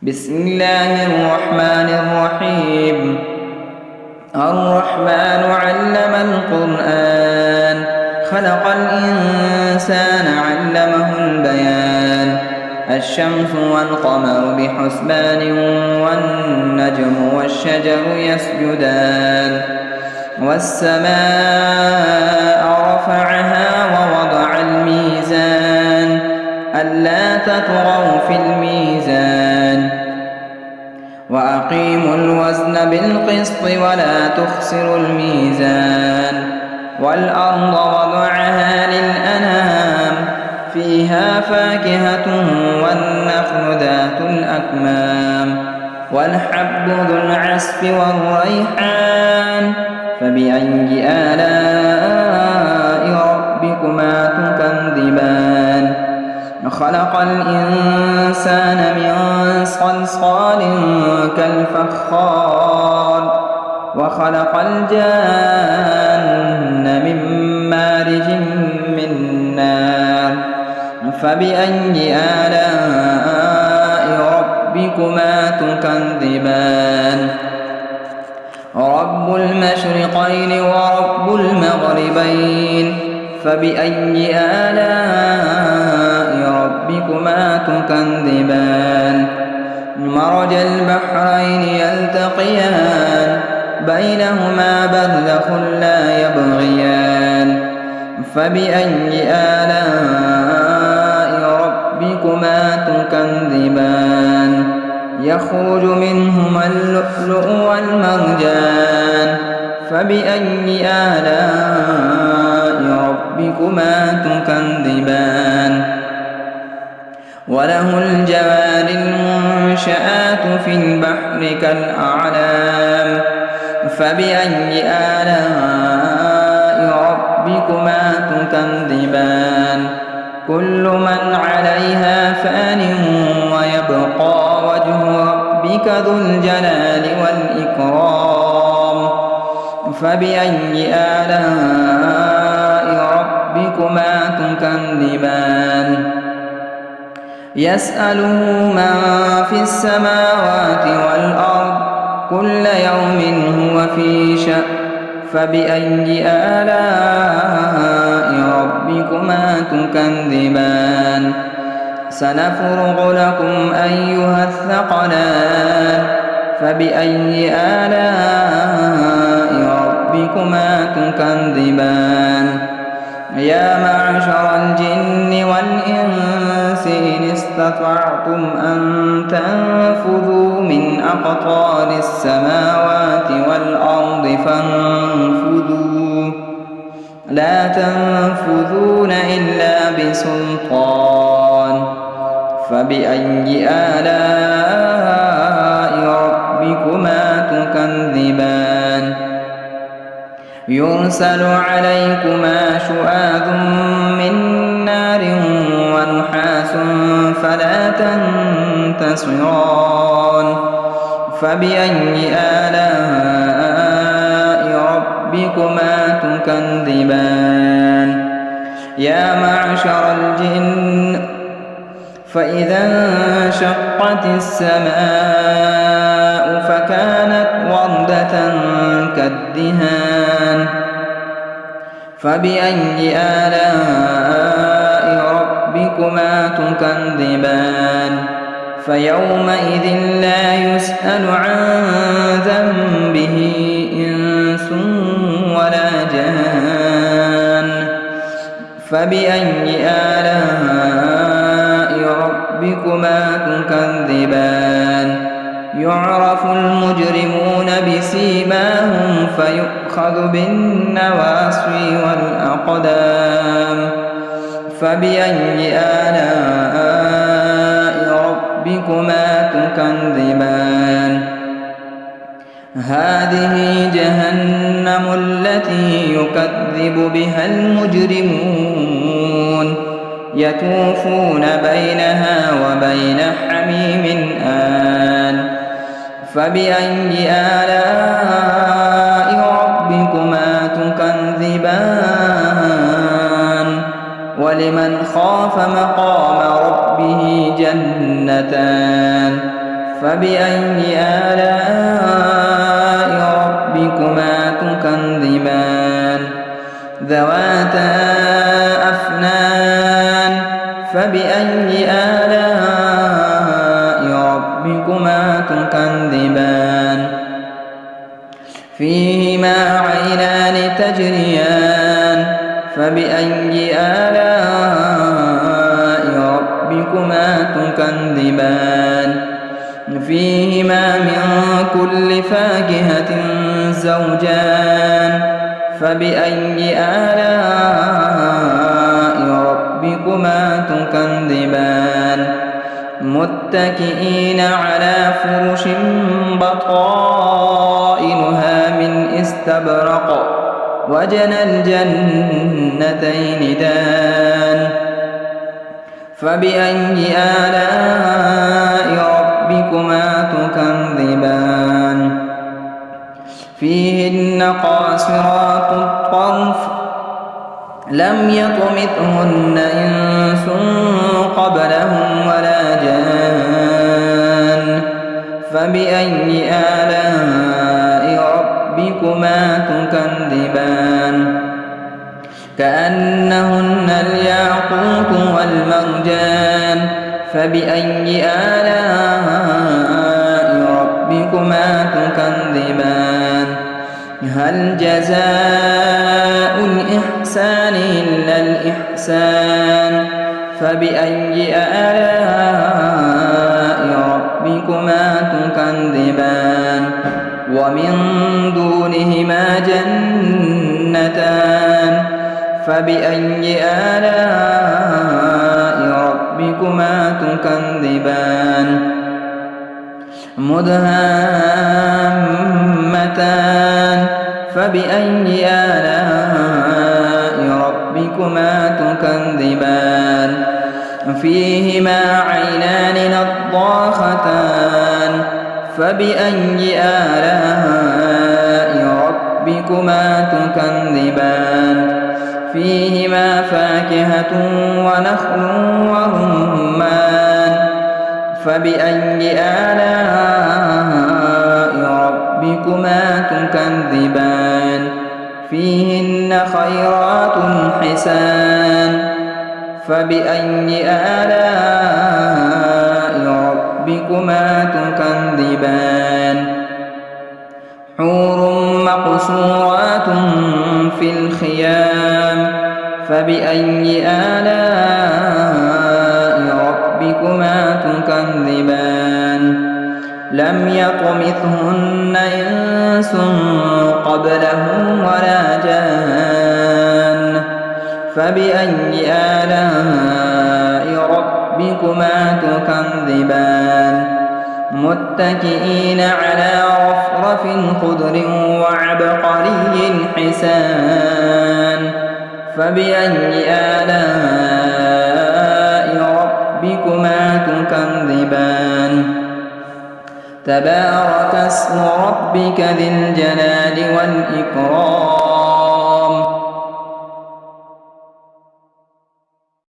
بسم الله الرحمن الرحيم. الرحمن علم القرآن، خلق الإنسان علمه البيان. الشمس والقمر بحسبان، والنجم والشجر يسجدان. والسماء رفعها ووضع الميزان، ألا تطغوا في الميزان. وأقيموا الوزن بالقسط ولا تخسروا الميزان. والأرض وضعها للأنام، فيها فاكهة والنخل ذات الأكمام، والحب ذو العصف والريحان. فبأي آلاء ربكما تكذبان؟ خلق الإنسان من صلصال كالفخار، وخلق الجان من مارج من نار. فبأي آلاء ربكما تكذبان؟ رب المشرقين ورب المغربين، فبأي آلاء ربكما تكذبان؟ مرج البحرين يلتقيان، بينهما برزخ لا يبغيان. فبأي آلاء ربكما تكذبان؟ يخرج منهما اللؤلؤ والمرجان. فبأي آلاء ربكما تكذبان؟ وله الجوار المنشآت في البحر كالأعلام. فبأي آلاء ربكما تكذبان؟ كل من عليها فان، ويبقى وجه ربك ذو الجلال والإكرام. فبأي آلاء ربكما تكذبان؟ يسأله من في السماوات والأرض، كل يوم هو في شأن. فبأي آلاء ربكما تكذبان؟ سنفرغ لكم أيها الثقلان. فبأي آلاء ربكما تكذبان؟ يا معشر الجن والإنس إن استطعتم أن تنفذوا من أقطار السماوات والأرض فانفذوا، لا تنفذون إلا بسلطان. فبأي آلاء ربكما تكذبان؟ يرسل عليكما شواظ من نار ونحاس فلا تنتصران. فبأي آلاء ربكما تكذبان؟ يا معشر الجن، فإذا انشقت السماء فكانت وردة كالدهان. فبأي آلاء ربكما تكذبان؟ فيومئذ لا يسأل عن ذنبه إنس ولا جان. فبأي آلاء ربكما تكذبان؟ يعرف المجرمون بسيماهم، فيؤخذ بالنواصي والأقدام. فبأي آلاء ربكما تكذبان؟ هذه جهنم التي يكذب بها المجرمون، يطوفون بينها وبين حميم آن. فبأي آلاء ربكما تكذبان؟ ولمن خاف مقام ربه جنتان فبأي آلاء ربكما تكذبان ذواتا أفنان فبأي آلاء ربكما تكذبان فيهما عينان تجريان فبأي آلاء ربكما تكذبان فيهما من كل فاكهة زوجان فبأي آلاء ربكما تكذبان متكئين على فرش بطائنها من استبرق وجنى الجنتين دان فبأي آلاء ربكما تكذبان فيهن قاصرات الطرف لم يطمثهن إنس قبلهم ولا جان فبأي آلاء ربكما تكذبان كأنهن الياقوت والمرجان فبأي آلاء ربكما تكذبان هل جزاء الإحسان إلا الإحسان فبأي آلاء ربكما تكذبان ومن دونهما جنتان فبأي آلاء ربكما تكذبان مدهامتان فبأي آلاء ربكما تكذبان فيهما عينان نضاختان فبأي آلاء ربكما تكذبان فيهما فاكهة ونخل ورمان فبأي آلاء ربكما تكذبان فيهن خيرات حسان فبأي آلاء ربكما تكذبان حور مقصورات في الخيام فبأي آلاء ربكما تكذبان لم يطمثهن إنس قبلهم ولا جان فبأي آلاء ربكما تكذبان متكئين على رفرف خضر وعبقري حسان فبأي آلاء ربكما تكذبان تبارك اسم ربك ذي الجلال والإكرام